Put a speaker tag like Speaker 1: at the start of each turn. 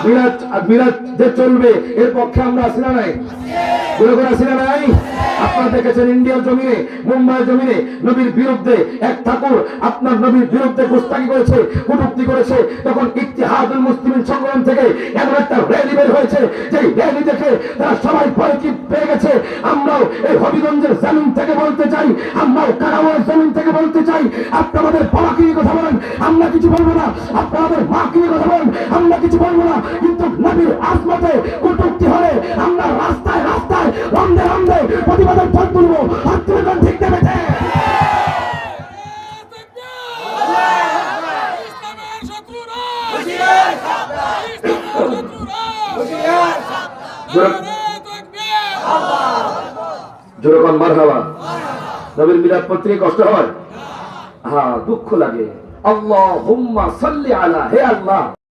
Speaker 1: মিলাদ যে চলবে এর পক্ষে আমরা আছি না নাই? আছি না নাই? আপনারা দেখেছেন ইন্ডিয়ার জমিনে, মুম্বাইয়ের জমিনে নবীর বিরুদ্ধে এক ঠাকুর আপনার নবীর বিরুদ্ধে গুস্তাখি করেছে, কটূক্তি করেছে। তখন ইত্তেহাদুল মুসলিমিন সংগ্রাম থেকে এমন একটা র্যালি বের হয়েছে, যে র্যালি দেখে তারা সবাই ভয় কি পেয়ে গেছে। আমরাও এই হবিগঞ্জের জমিন থেকে বলতে চাই, আমরাও কারাওয়ার জমিন থেকে বলতে চাই, আপনাদের বাবাকে নিয়ে কথা বলেন, আমরা কিছু বলবো না। আপনাদের মাকে নিয়ে কথা বলেন, আমরা কিছু বলবো না। কিন্তু নবীর আজমতে কটূক্তি হলে আমরা রাস্তায় রাস্তায় রন্ধে রন্ধে প্রতিবাদের পথ তুলবো। হাত তুলে কোন ঠিক দেবে? যেরকম মারহাবা। নবীর মিলাদ পত্রিকা কষ্ট হয়, হ্যাঁ দুঃখ লাগে। আল্লাহুম্মা সাল্লি আলা, হে আল্লাহ